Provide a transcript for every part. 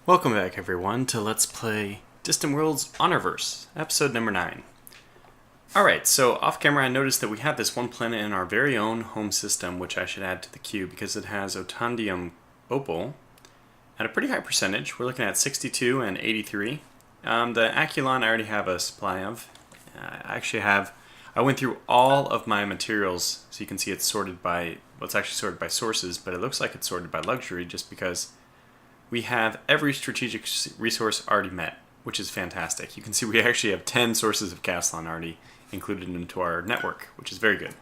Welcome back, everyone, to Let's Play Distant Worlds Honorverse, episode number 9. Alright, so off camera I noticed that we have this one planet in our very own home system, which I should add to the queue because it has Otandium Opal at a pretty high percentage. We're looking at 62 and 83. The Aculon I already have a supply of. I went through all of my materials, so you can see it's sorted by, well, it's actually sorted by sources, but it looks like it's sorted by luxury just because we have every strategic resource already met, which is fantastic. You can see we actually have 10 sources of Castlon already included into our network, which is very good.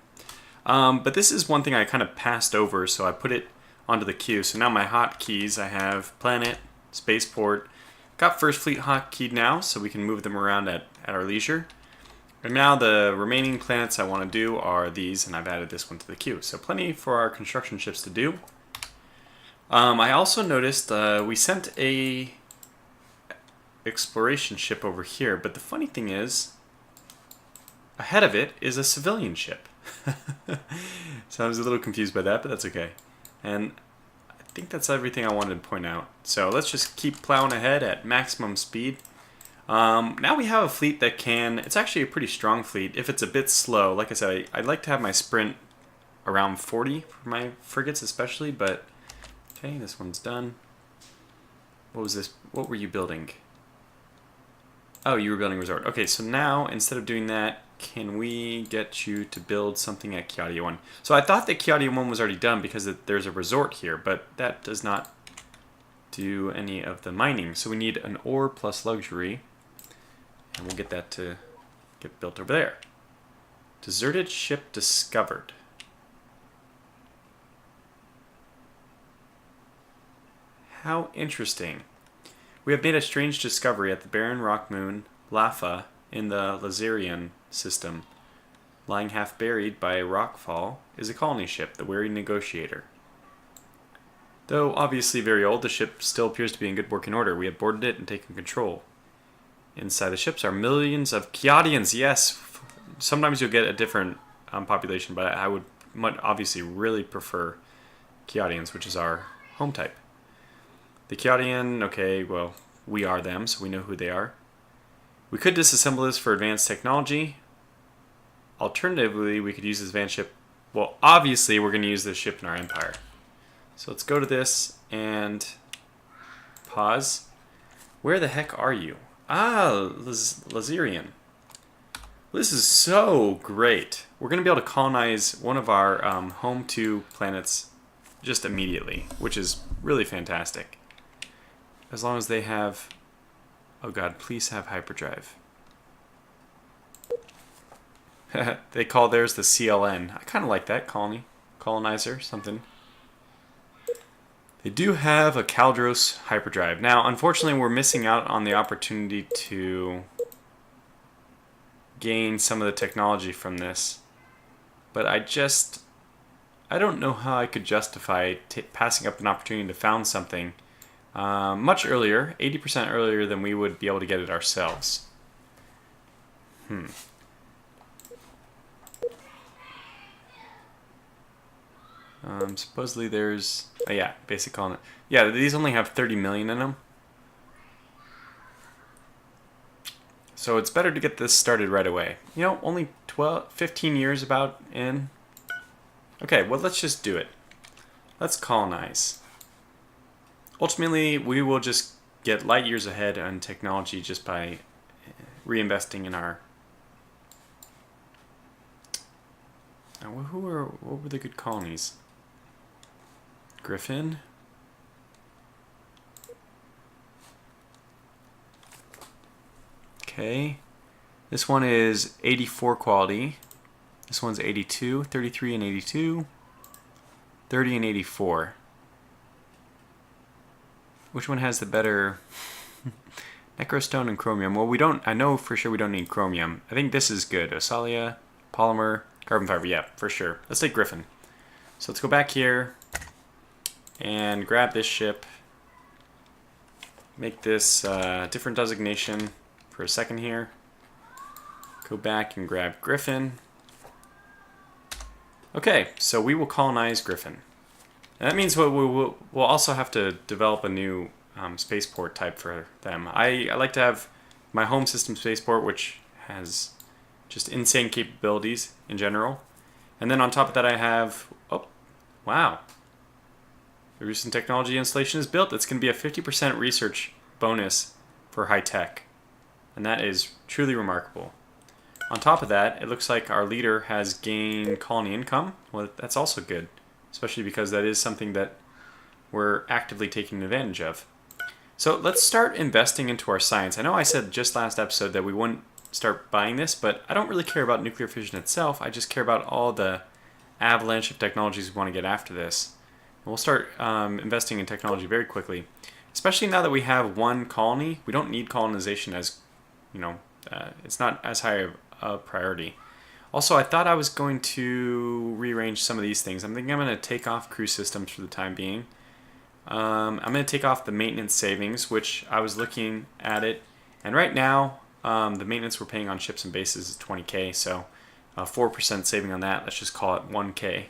But this is one thing I kind of passed over, so I put it onto the queue. So now my hotkeys, I have Planet, Spaceport, got First Fleet hotkeyed now, so we can move them around at our leisure. And now the remaining planets I want to do are these, and I've added this one to the queue. So plenty for our construction ships to do. I also noticed we sent a exploration ship over here, but the funny thing is, ahead of it is a civilian ship. So I was a little confused by that, but that's okay. And I think that's everything I wanted to point out. So let's just keep plowing ahead at maximum speed. Now we have a fleet that can, it's actually a pretty strong fleet. If it's a bit slow, like I said, I'd like to have my sprint around 40 for my frigates especially, but okay, this one's done. What was this? What were you building? Oh, you were building a resort. Okay, so now, instead of doing that, can we get you to build something at Kiadia 1? So I thought that Kiadia 1 was already done because there's a resort here, but that does not do any of the mining. So we need an ore plus luxury, and we'll get that to get built over there. Deserted ship discovered. How interesting. We have made a strange discovery at the barren rock moon, Lafa, in the Lazarian system. Lying half buried by a rockfall is a colony ship, the Wary Negotiator. Though obviously very old, the ship still appears to be in good working order. We have boarded it and taken control. Inside the ships are millions of Kiadians, yes! Sometimes you'll get a different population, but I would obviously really prefer Kiadians, which is our home type. The Kiadian, okay, well, we are them, so we know who they are. We could disassemble this for advanced technology. Alternatively, we could use this advanced ship. Well, obviously, we're going to use this ship in our empire. So let's go to this and pause. Where the heck are you? Ah, Lazarian. This is so great. We're going to be able to colonize one of our home 2 planets just immediately, which is really fantastic. As long as they have... Oh god, please have hyperdrive. They call theirs the CLN. I kind of like that, colonizer, something. They do have a Caldros hyperdrive. Now, unfortunately, we're missing out on the opportunity to gain some of the technology from this. But I don't know how I could justify passing up an opportunity to found something much earlier, 80% earlier than we would be able to get it ourselves. Supposedly there's... Oh yeah, basic colony. Yeah, these only have 30 million in them. So it's better to get this started right away. You know, only 15 years about in. Okay, well, let's just do it. Let's colonize. Ultimately, we will just get light years ahead on technology just by reinvesting in our... What were the good colonies? Gryphon? Okay. This one is 84 quality. This one's 82, 33 and 82, 30 and 84. Which one has the better... Necrostone and chromium. Well, we don't... I know for sure we don't need chromium. I think this is good. Osalia, polymer, carbon fiber. Yeah, for sure. Let's take Gryphon. So let's go back here and grab this ship. Make this different designation for a second here. Go back and grab Gryphon. Okay, so we will colonize Gryphon. And that means we'll also have to develop a new spaceport type for them. I like to have my home system spaceport, which has just insane capabilities in general. And then on top of that I have, oh, wow. The recent technology installation is built. It's going to be a 50% research bonus for high tech. And that is truly remarkable. On top of that, it looks like our leader has gained colony income. Well, that's also good, especially because that is something that we're actively taking advantage of. So let's start investing into our science. I know I said just last episode that we wouldn't start buying this, but I don't really care about nuclear fission itself. I just care about all the avalanche of technologies we want to get after this. And we'll start investing in technology very quickly, especially now that we have one colony. We don't need colonization as, it's not as high a priority. Also, I thought I was going to rearrange some of these things. I'm thinking I'm going to take off crew systems for the time being. I'm going to take off the maintenance savings, which I was looking at it. And right now, the maintenance we're paying on ships and bases is 20k, so 4% saving on that. Let's just call it 1k.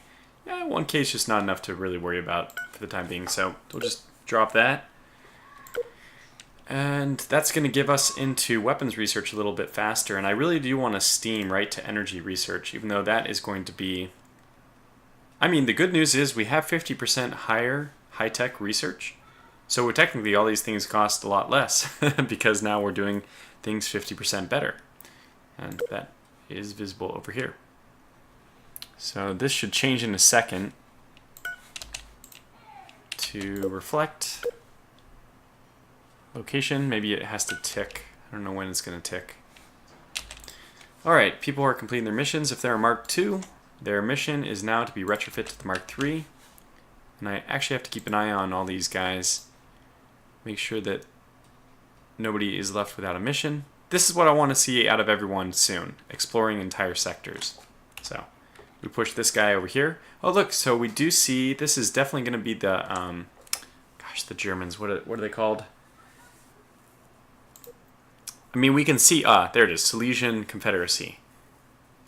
Yeah, 1k is just not enough to really worry about for the time being, so we'll just drop that. And that's going to give us into weapons research a little bit faster. And I really do want to steam right to energy research, even though that is going to be... I mean, the good news is we have 50% higher high-tech research. So technically all these things cost a lot less because now we're doing things 50% better. And that is visible over here. So this should change in a second to reflect location. Maybe it has to tick. I don't know when it's going to tick. Alright, people are completing their missions. If they're a Mark II, their mission is now to be retrofit to the Mark III. And I actually have to keep an eye on all these guys. Make sure that nobody is left without a mission. This is what I want to see out of everyone soon. Exploring entire sectors. So, we push this guy over here. Oh look, so we do see, this is definitely going to be the, the Germans, what are they called? I mean, we can see, there it is, Silesian Confederacy.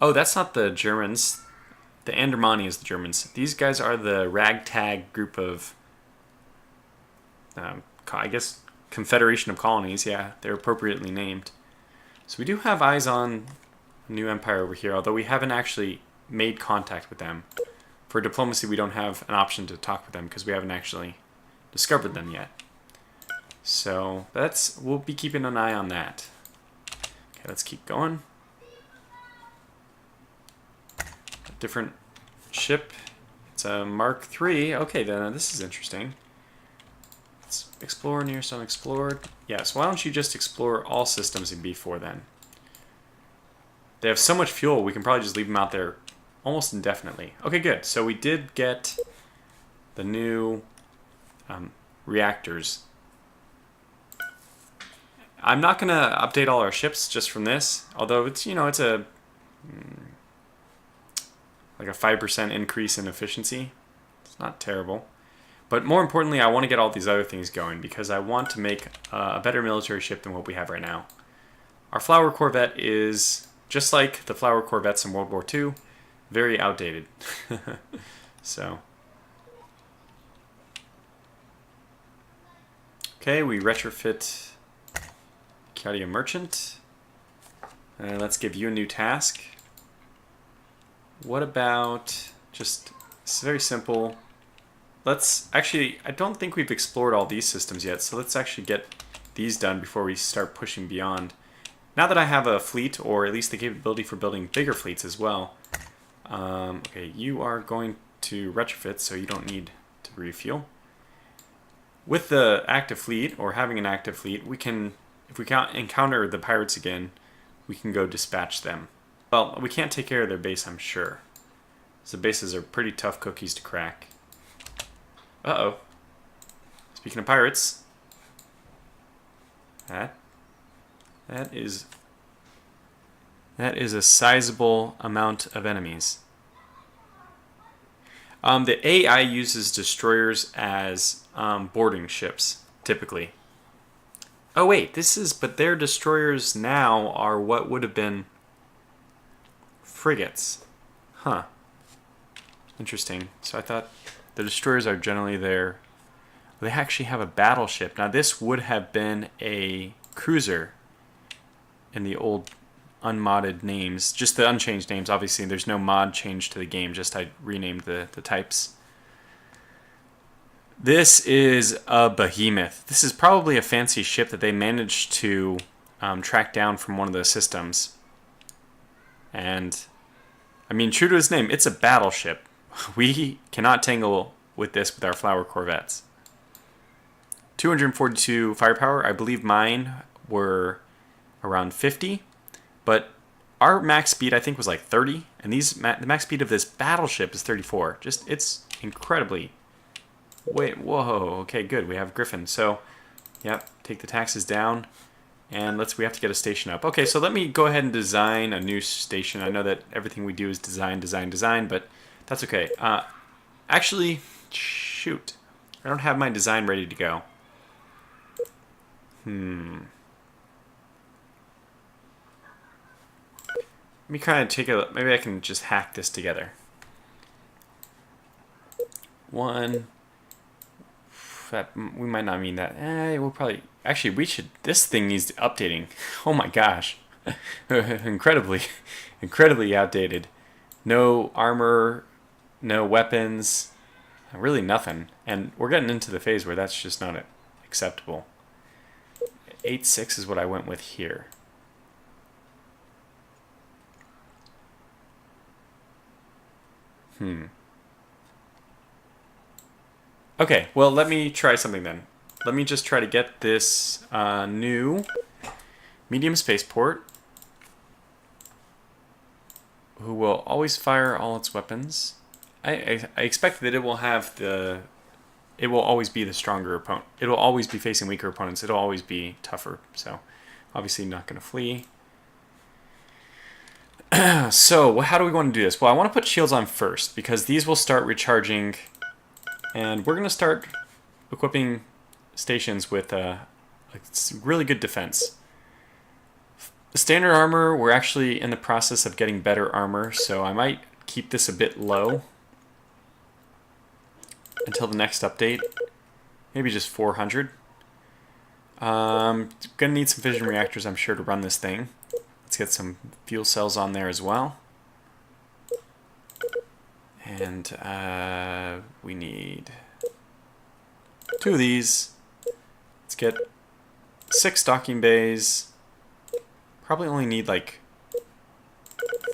Oh, that's not the Germans. The Andermani is the Germans. These guys are the ragtag group of, I guess, Confederation of Colonies. Yeah, they're appropriately named. So we do have eyes on a new empire over here, although we haven't actually made contact with them. For diplomacy, we don't have an option to talk with them because we haven't actually discovered them yet. So we'll be keeping an eye on that. Okay, let's keep going. Different ship. It's a Mark III. Okay, then this is interesting. Let's explore nearest unexplored. Yes, why don't you just explore all systems in B4 then? They have so much fuel, we can probably just leave them out there almost indefinitely. Okay, good. So we did get the new reactors. I'm not going to update all our ships just from this, although it's, it's a... like a 5% increase in efficiency. It's not terrible. But more importantly, I want to get all these other things going because I want to make a better military ship than what we have right now. Our Flower Corvette is, just like the Flower Corvettes in World War II, very outdated. So. Okay, we retrofit Kiadia Merchant. And let's give you a new task. What about just, it's very simple. Let's actually, I don't think we've explored all these systems yet, so let's actually get these done before we start pushing beyond. Now that I have a fleet, or at least the capability for building bigger fleets as well, okay, you are going to retrofit, so you don't need to refuel. With the active fleet, or having an active fleet, we can, if we encounter the pirates again, we can go dispatch them. Well, we can't take care of their base, I'm sure. So bases are pretty tough cookies to crack. Uh-oh. Speaking of pirates, that is a sizable amount of enemies. The AI uses destroyers as boarding ships, typically. Oh wait, but their destroyers now are what would have been frigates. Huh. Interesting. So I thought the destroyers are generally there. They actually have a battleship. Now this would have been a cruiser in the old unmodded names, just the unchanged names. Obviously there's no mod change to the game, just I renamed the types. This is a behemoth. This is probably a fancy ship that they managed to track down from one of the systems. And I mean, true to his name, it's a battleship. We cannot tangle with this with our flower corvettes. 242 firepower. I believe mine were around 50, but our max speed I think was like 30, and the max speed of this battleship is 34. Just it's incredibly. Wait, whoa. Okay, good. We have Gryphon. So, yep. Take the taxes down, and we have to get a station up. Okay, so let me go ahead and design a new station. I know that everything we do is design, but that's okay. Actually, shoot, I don't have my design ready to go. Let me kind of take a. Maybe I can just hack this together. One. We might not mean that. We'll probably. Actually, we should. This thing needs updating. Oh my gosh, incredibly outdated. No armor, no weapons, really nothing. And we're getting into the phase where that's just not acceptable. 8.6 is what I went with here. Okay, well, let me try something then. Let me just try to get this new medium spaceport, who will always fire all its weapons. I expect that it will have the... It will always be the stronger opponent. It will always be facing weaker opponents. It will always be tougher. So, obviously not going to flee. So, how do we want to do this? Well, I want to put shields on first, because these will start recharging. And we're going to start equipping stations with really good defense. Standard armor, we're actually in the process of getting better armor, so I might keep this a bit low until the next update. Maybe just 400. Gonna need some fission reactors, I'm sure, to run this thing. Let's get some fuel cells on there as well. And we need 2 of these. Let's get 6 docking bays. Probably only need like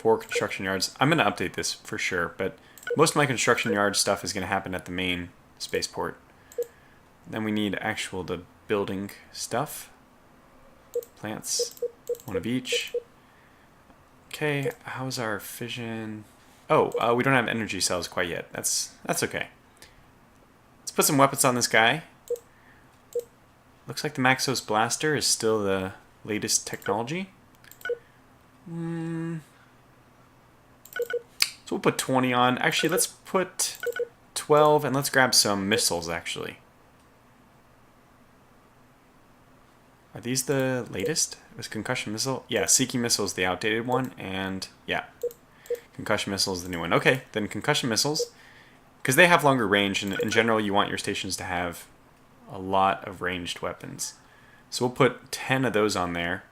4 construction yards. I'm going to update this for sure, but most of my construction yard stuff is going to happen at the main spaceport. Then we need the building stuff. Plants, 1 of each. Okay, how's our fission? Oh, we don't have energy cells quite yet. That's okay. Let's put some weapons on this guy. Looks like the Maxos Blaster is still the latest technology. So we'll put 20 on. Actually, let's put 12, and let's grab some missiles, actually. Are these the latest? It was concussion missile? Yeah, Seeking missile is the outdated one, and yeah. Concussion missile is the new one. Okay, then concussion missiles, because they have longer range, and in general you want your stations to have a lot of ranged weapons. So we'll put 10 of those on there.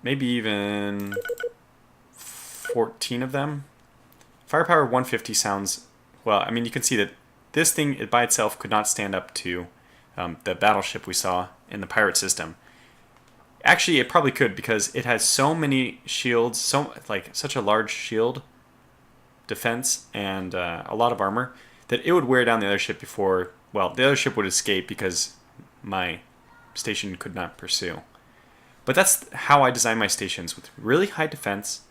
Maybe even 14 of them. Firepower 150 sounds... Well, I mean, you can see that this thing by itself could not stand up to the battleship we saw in the pirate system. Actually, it probably could, because it has so many shields, such a large shield defense and a lot of armor, that it would wear down the other ship before, well, the other ship would escape because my station could not pursue. But that's how I design my stations, with really high defense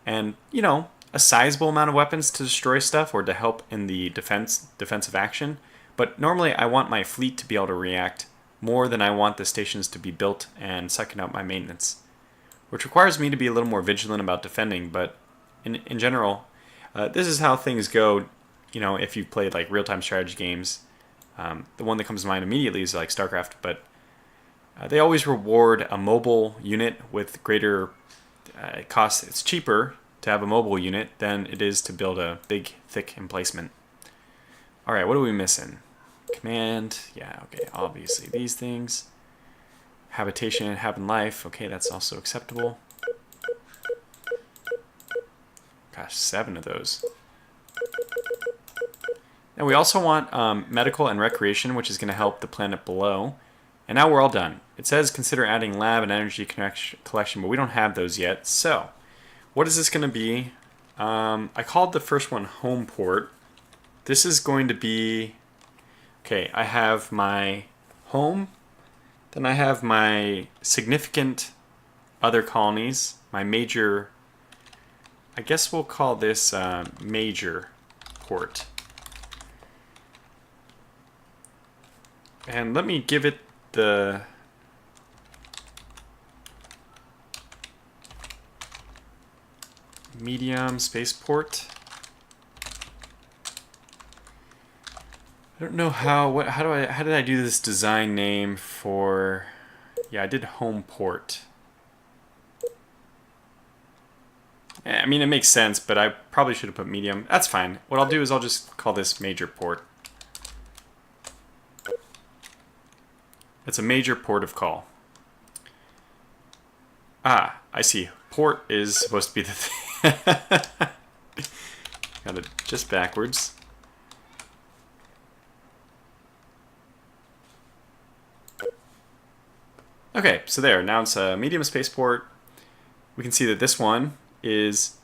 and, you know, a sizable amount of weapons to destroy stuff or to help in the defensive action. But normally I want my fleet to be able to react more than I want the stations to be built and sucking out my maintenance, which requires me to be a little more vigilant about defending. But in general, this is how things go. You know, if you've played like real-time strategy games, the one that comes to mind immediately is like StarCraft. But they always reward a mobile unit with greater cost. It's cheaper to have a mobile unit than it is to build a big, thick emplacement. Alright, what are we missing? Command, yeah, okay, obviously these things. Habitation, habit life, okay, that's also acceptable. Gosh, 7 of those. And we also want medical and recreation, which is going to help the planet below. And now we're all done. It says consider adding lab and energy collection, but we don't have those yet. So, what is this going to be? I called the first one home port. This is going to be... Okay, I have my home. Then I have my significant other colonies. My major... I guess we'll call this major port. And let me give it the medium spaceport. I don't know how did I do this design name for, yeah, I did home port. I mean, it makes sense, but I probably should have put medium. That's fine. What I'll do is I'll just call this major port. It's a major port of call. Ah, I see. Port is supposed to be the thing. Got it just backwards. Okay, so there. Now it's a medium spaceport. We can see that this one is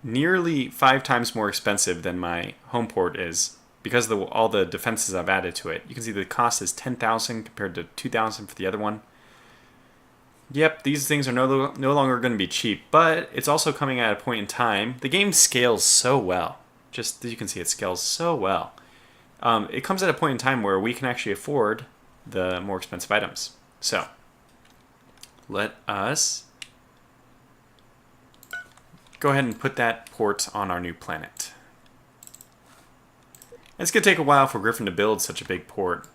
nearly 5 times more expensive than my home port is because of all the defenses I've added to it. You can see the cost is 10,000 compared to 2,000 for the other one. Yep, these things are no longer going to be cheap, but it's also coming at a point in time. The game scales so well. Just as you can see, it scales so well. It comes at a point in time where we can actually afford the more expensive items. So, let us go ahead and put that port on our new planet. It's going to take a while for Gryphon to build such a big port.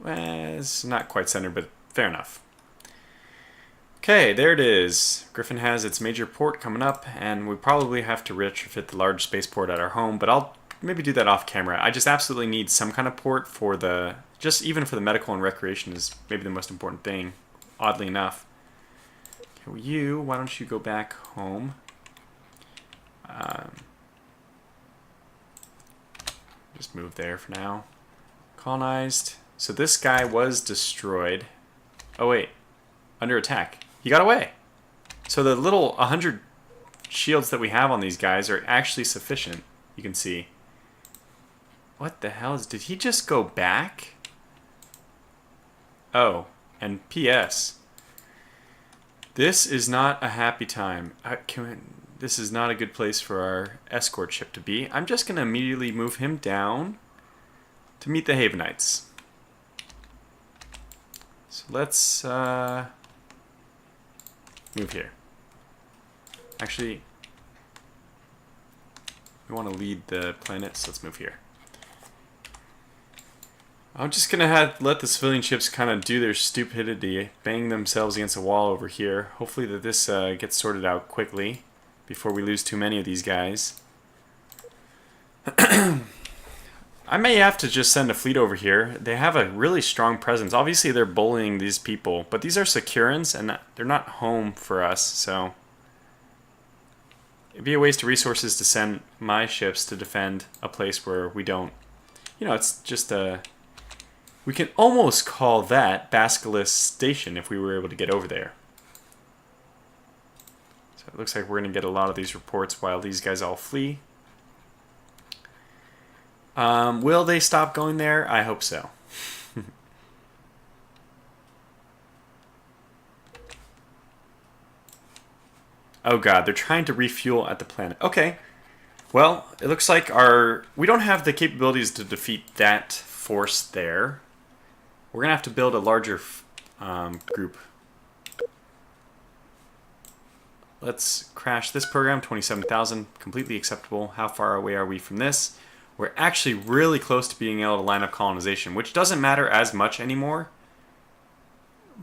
Well, it's not quite centered, but fair enough. Okay, there it is. Gryphon has its major port coming up, and we probably have to retrofit the large spaceport at our home, but I'll maybe do that off camera. I just absolutely need some kind of port for the, just even for the medical and recreation is maybe the most important thing, oddly enough. Okay, you, why don't you go back home? Just move there for now. Colonized. So this guy was destroyed. Oh wait, under attack. He got away. So the little 100 shields that we have on these guys are actually sufficient. You can see. What the hell did he just go back? Oh, and P.S. This is not a happy time. This is not a good place for our escort ship to be. I'm just going to immediately move him down to meet the Havenites. So let's move here. Actually, we want to lead the planet, so let's move here. I'm just going to let the civilian ships kind of do their stupidity, bang themselves against a wall over here. Hopefully that this gets sorted out quickly before we lose too many of these guys. I may have to just send a fleet over here. They have a really strong presence. Obviously they're bullying these people, but these are Securans and they're not home for us, so it'd be a waste of resources to send my ships to defend a place where we don't, you know, it's just a, we can almost call that Basilisk Station if we were able to get over there. So it looks like we're going to get a lot of these reports while these guys all flee. Will they stop going there? I hope so. Oh god, they're trying to refuel at the planet. Okay. Well, it looks like we don't have the capabilities to defeat that force there. We're going to have to build a larger group. Let's crash this program, 27,000, completely acceptable. How far away are we from this? We're actually really close to being able to line up colonization, which doesn't matter as much anymore.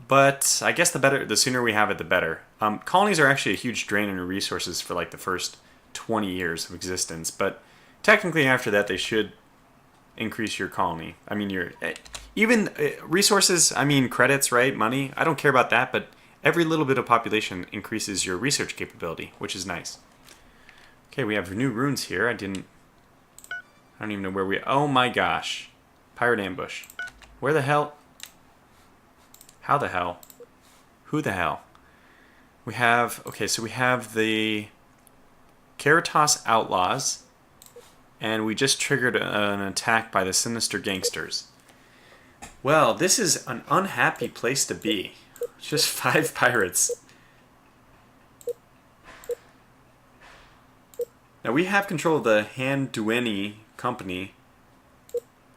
but I guess the sooner we have it, the better. Colonies are actually a huge drain on your resources for like the first 20 years of existence, but technically after that they should increase your colony. I mean, even resources, I mean credits, right? Money. I don't care about that, but every little bit of population increases your research capability, which is nice. Okay, we have new runes here. I don't even know where oh my gosh. Pirate ambush. Where the hell? How the hell? Who the hell? We have, okay, so we have the Caritas Outlaws, and we just triggered an attack by the Sinister Gangsters. Well, this is an unhappy place to be. Just 5 pirates. Now we have control of the Han Dueni company.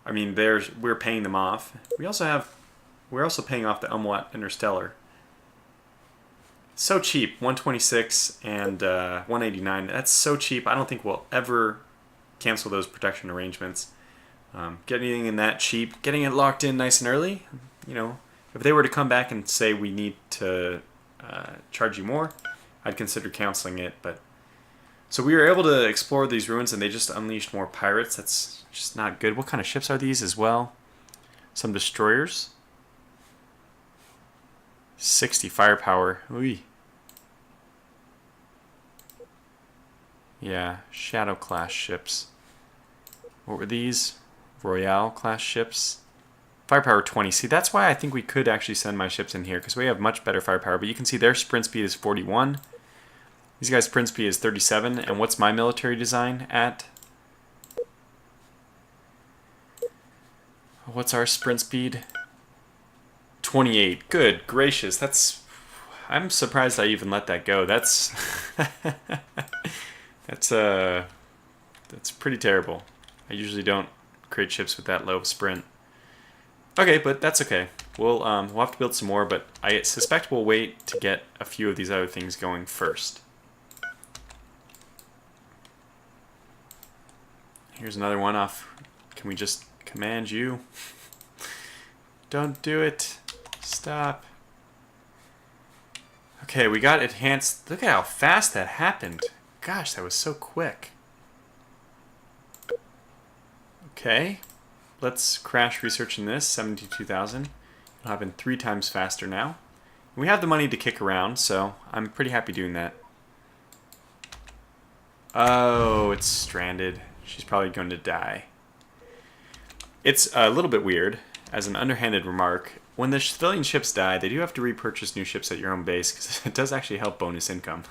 I mean, we're paying them off. We're also paying off the Umwat Interstellar. So cheap, 126 and 189. That's so cheap. I don't think we'll ever cancel those protection arrangements. Getting in that cheap, getting it locked in nice and early. You know, if they were to come back and say we need to charge you more, I'd consider canceling it. But so we were able to explore these ruins, and they just unleashed more pirates. That's just not good. What kind of ships are these as well? Some destroyers. 60 firepower. Ooh. Yeah, Shadow class ships. What were these? Royale class ships. Firepower 20. See, that's why I think we could actually send my ships in here, because we have much better firepower. But you can see their sprint speed is 41. These guys' sprint speed is 37. And what's my military design at? What's our sprint speed? 28. Good gracious. I'm surprised I even let that go. That's pretty terrible. I usually don't create ships with that low of sprint. Okay, but that's okay. We'll have to build some more, but I suspect we'll wait to get a few of these other things going first. Here's another one off. Can we just command you? Don't do it. Stop. Okay, we got enhanced. Look at how fast that happened. Gosh, that was so quick. Okay. Let's crash research in this. 72,000. It'll happen 3 times faster now. We have the money to kick around, so I'm pretty happy doing that. Oh, it's stranded. She's probably going to die. It's a little bit weird, as an underhanded remark. When the civilian ships die, they do have to repurchase new ships at your own base, because it does actually help bonus income.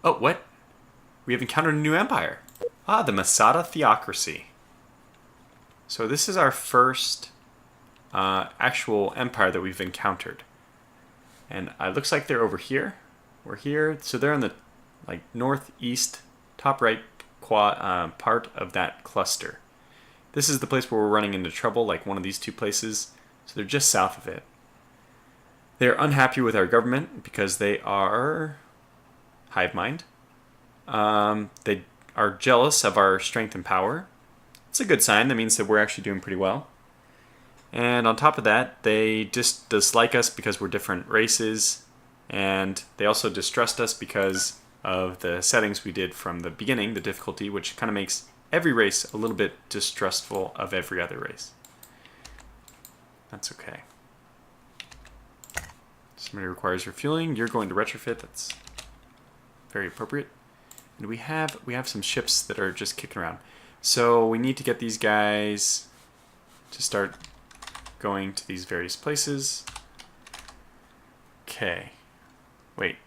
Oh, what? We have encountered a new empire. Ah, the Masada Theocracy. So this is our first actual empire that we've encountered. And it looks like they're over here. We're here. So they're in the northeast, top right part of that cluster. This is the place where we're running into trouble, like one of these 2 places. So they're just south of it. They're unhappy with our government because they are hive mind. They are jealous of our strength and power. It's a good sign. That means that we're actually doing pretty well. And on top of that, they just dislike us because we're different races. And they also distrust us because of the settings we did from the beginning, the difficulty, which kind of makes every race a little bit distrustful of every other race. That's okay. Somebody requires refueling. You're going to retrofit. That's very appropriate. And we have some ships that are just kicking around. So we need to get these guys to start going to these various places. Okay. Wait.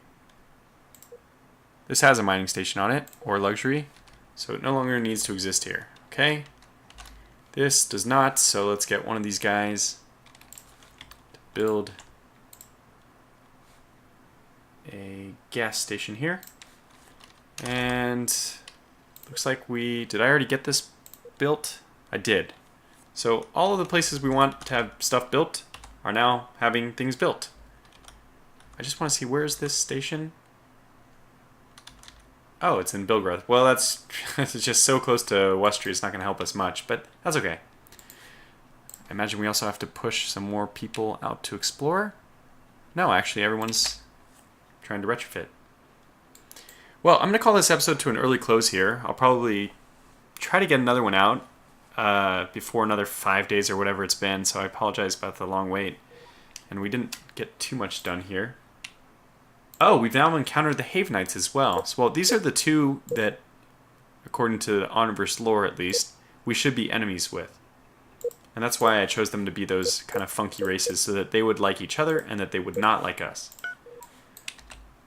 This has a mining station on it, or luxury, so it no longer needs to exist here. Okay. This does not, so let's get one of these guys to build a gas station here. And looks like did I already get this built? I did. So all of the places we want to have stuff built are now having things built. I just want to see, where's this station? Oh, it's in Bilgrowth. Well, it's just so close to Westry, it's not going to help us much, but that's okay. imagine we also have to push some more people out to explore. No, actually, everyone's trying to retrofit. Well, I'm going to call this episode to an early close here. I'll probably try to get another one out before another 5 days or whatever it's been, so I apologize about the long wait. And we didn't get too much done here. Oh, we've now encountered the Havenites as well. So, well, these are the two that, according to the Honorverse lore at least, we should be enemies with. And that's why I chose them to be those kind of funky races, so that they would like each other and that they would not like us.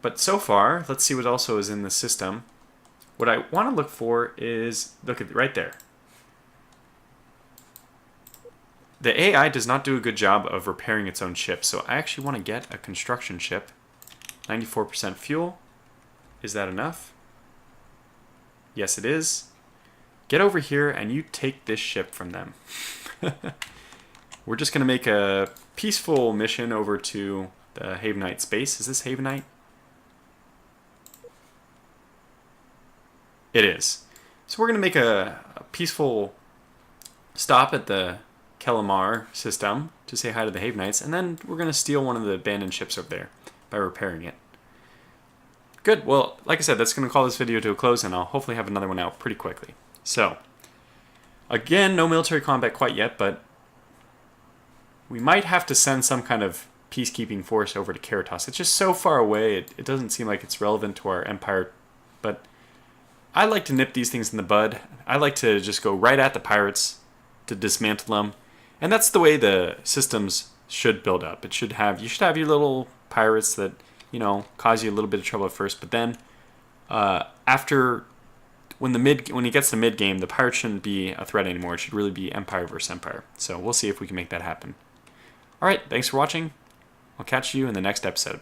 But so far, let's see what also is in the system. What I want to look for is, look at right there. The AI does not do a good job of repairing its own ship, so I actually want to get a construction ship. 94% fuel. Is that enough? Yes, it is. Get over here and you take this ship from them. We're just going to make a peaceful mission over to the Havenite space. Is this Havenite? It is. So we're going to make a peaceful stop at the Kelamar system to say hi to the Havenites, and then we're going to steal one of the abandoned ships over there by repairing it. Good. Well, like I said, that's going to call this video to a close, and I'll hopefully have another one out pretty quickly. So, again, no military combat quite yet, but we might have to send some kind of peacekeeping force over to Caritas. It's just so far away, it doesn't seem like it's relevant to our empire, but I like to nip these things in the bud. I like to just go right at the pirates to dismantle them, and that's the way the systems should build up. You should have your little pirates that, you know, cause you a little bit of trouble at first, but then after when it gets to mid game, the pirates shouldn't be a threat anymore. It should really be empire versus empire. So we'll see if we can make that happen. All right, thanks for watching. I'll catch you in the next episode.